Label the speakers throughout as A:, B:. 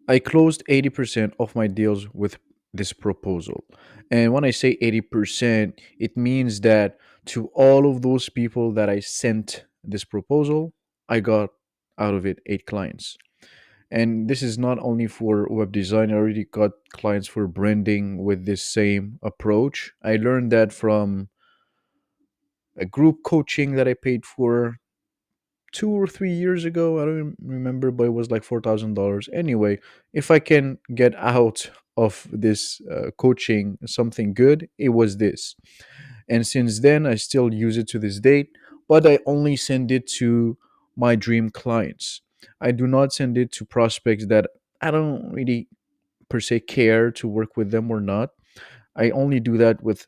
A: I closed 80% of my deals with this proposal. And when I say 80%, it means that to all of those people that I sent this proposal, I got out of it 8 clients. And this is not only for web design, I already got clients for branding with this same approach. I learned that from a group coaching that I paid for 2 or 3 years ago. I don't remember, but it was like $4,000. Anyway, if I can get out of this coaching something good, it was this. And since then, I still use it to this date, but I only send it to my dream clients. I do not send it to prospects that I don't really per se care to work with them or not. I only do that with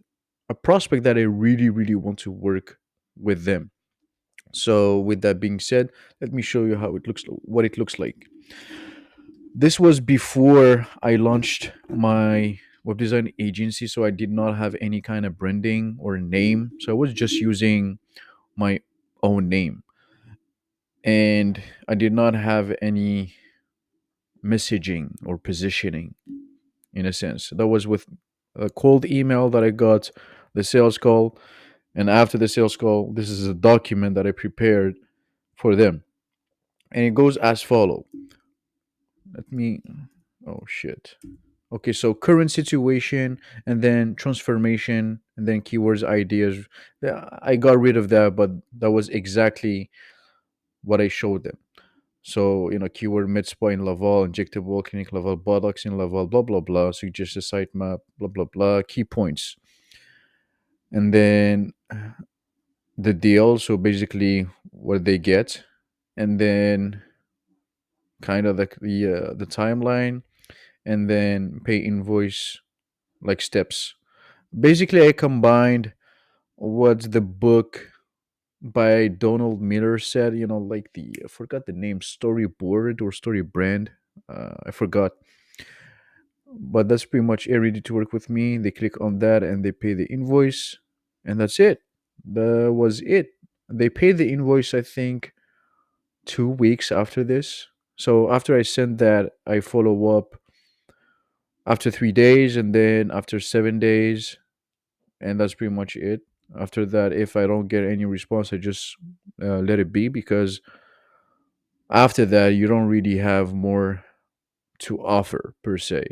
A: a prospect that I really, really want to work with them. So, with that being said, let me show you how it looks, what it looks like. This was before I launched my web design agency, so I did not have any kind of branding or name. So I was just using my own name, and I did not have any messaging or positioning in a sense. That was with a cold email that I got, the sales call, and after the sales call, this is a document that I prepared for them, and it goes as follow. Let me. Oh shit. Okay, so current situation, and then transformation, and then keywords, ideas. Yeah, I got rid of that, but that was exactly what I showed them. So, keyword mid spa in Laval, injectable, clinic level, buttocks in Laval, blah, blah, blah, suggest a site map, blah, blah, blah, key points. And then the deal, so basically what they get, and then kind of the timeline, and then pay invoice like steps. Basically, I combined what the book by Donald Miller said, like I forgot the name, storyboard or story brand. I forgot. But that's pretty much it. Ready to work with me. They click on that and they pay the invoice. And that's it. That was it. They paid the invoice, I think, 2 weeks after this. So after I send that, I follow up after 3 days and then after 7 days, and that's pretty much it. After that, if I don't get any response, I just let it be, because after that, you don't really have more to offer per se.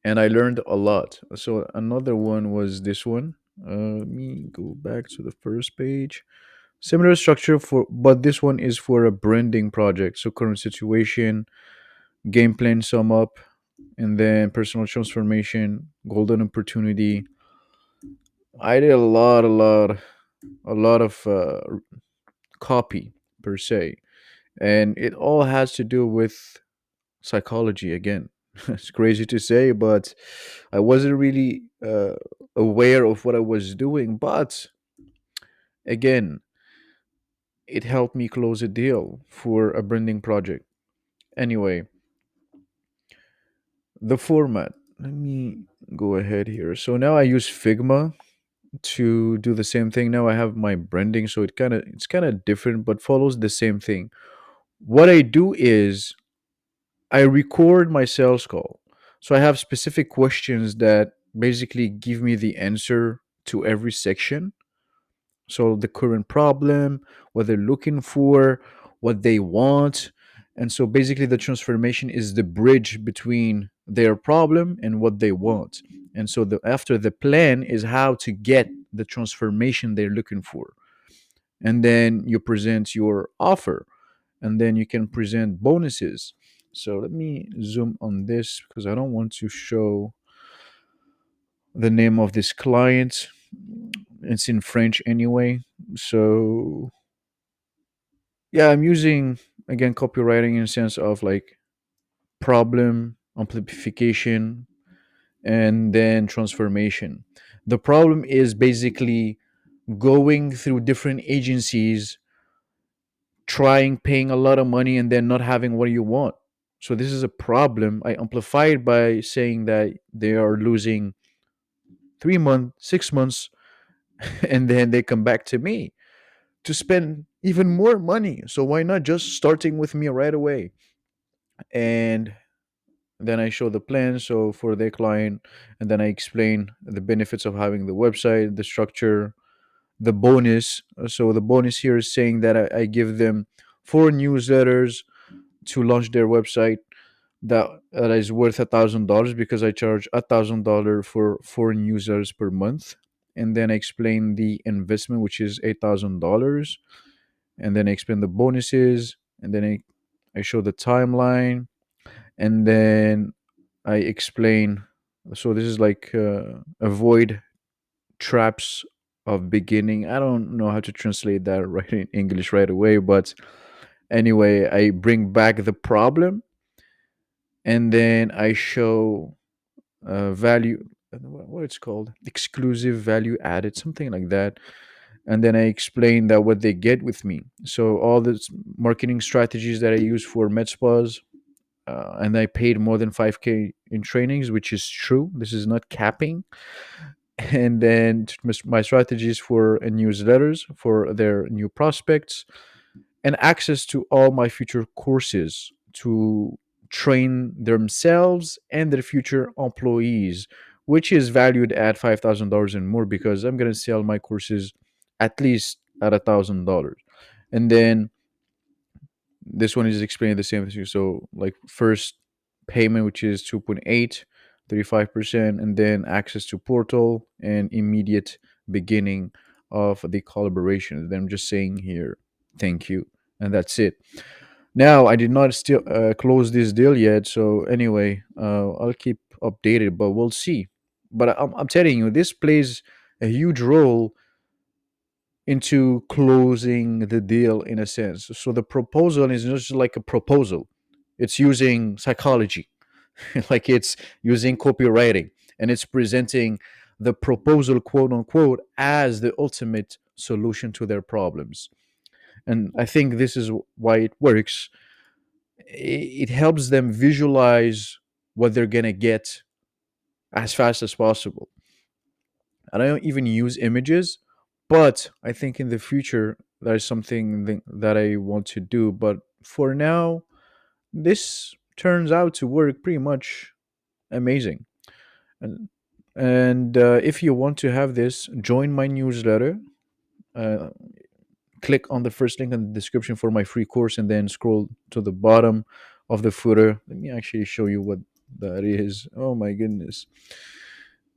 A: And I learned a lot. So another one was this one. Let me go back to the first page. Similar structure for, but this one is for a branding project. So current situation, game plan sum up, and then personal transformation, golden opportunity. I did a lot of copy per se, and it all has to do with psychology again. It's crazy to say, but I wasn't really aware of what I was doing. But again, it helped me close a deal for a branding project. Anyway, the format. Let me go ahead here. So now I use Figma to do the same thing. Now I have my branding, so it's kind of different, but follows the same thing. What I do is I record my sales call. So I have specific questions that basically give me the answer to every section. So the current problem, what they're looking for, what they want. And so basically the transformation is the bridge between their problem and what they want. And so after the plan is how to get the transformation they're looking for. And then you present your offer, and then you can present bonuses. So let me zoom on this because I don't want to show the name of this client. It's in French anyway. So yeah, I'm using again copywriting in the sense of like problem amplification and then transformation. The problem is basically going through different agencies, trying paying a lot of money and then not having what you want. So this is a problem. I amplify it by saying that they are losing 3 months, 6 months, and then they come back to me to spend even more money. So why not just starting with me right away? and then I show the plan so for their client, and then I explain the benefits of having the website, the structure, the bonus. So the bonus here is saying that I give them 4 newsletters to launch their website. That is worth $1,000 because I charge $1,000 for 4 newsletters per month. And then I explain the investment, which is $8,000. And then I explain the bonuses. And then I show the timeline. And then I explain. So this is like avoid traps of beginning. I don't know how to translate that right in English right away, but anyway, I bring back the problem, and then I show value. What it's called? Exclusive value added, something like that. And then I explain that what they get with me. So all the marketing strategies that I use for med spas, and I paid more than 5K in trainings, which is true. This is not capping. And then my strategies for newsletters for their new prospects, and access to all my future courses to train themselves and their future employees, which is valued at $5,000 and more because I'm going to sell my courses at least at $1,000. And then this one is explaining the same thing. So, like, first payment, which is 2.8, 35%, and then access to portal and immediate beginning of the collaboration. Then I'm just saying here, thank you, and that's it. Now, I did not still close this deal yet. So, anyway, I'll keep updated, but we'll see. But I'm telling you, this plays a huge role into closing the deal in a sense. So the proposal is not just like a proposal, it's using psychology, like it's using copywriting, and it's presenting the proposal, quote unquote, as the ultimate solution to their problems. And I think this is why it works. It helps them visualize what they're going to get as fast as possible. And I don't even use images, but I think in the future that is something that I want to do. But for now, this turns out to work pretty much amazing. And if you want to have this, join my newsletter. Uh, Click on the first link in the description for my free course, and then scroll to the bottom of the footer. Let me actually show you what that is. Oh my goodness.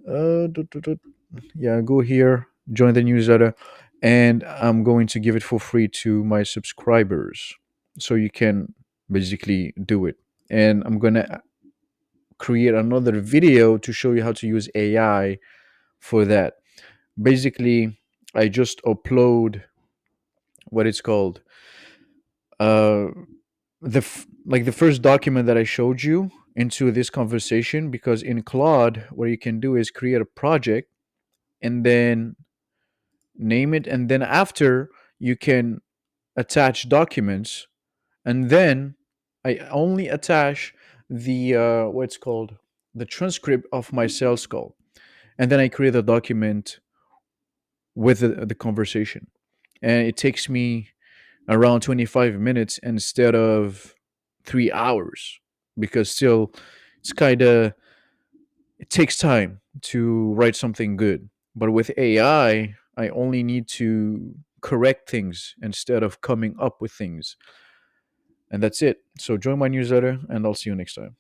A: Yeah, go here, join the newsletter, and I'm going to give it for free to my subscribers. So you can basically do it. And I'm going to create another video to show you how to use AI for that. Basically, I just upload what it's called uh like the first document that I showed you into this conversation, because in Claude what you can do is create a project and then name it, and then after you can attach documents, and then I only attach the what's called the transcript of my sales call, and then I create a document with the conversation, and it takes me around 25 minutes instead of 3 hours, because still it's kind of, it takes time to write something good. But with I only need to correct things instead of coming up with things. And that's it. So join my newsletter, and I'll see you next time.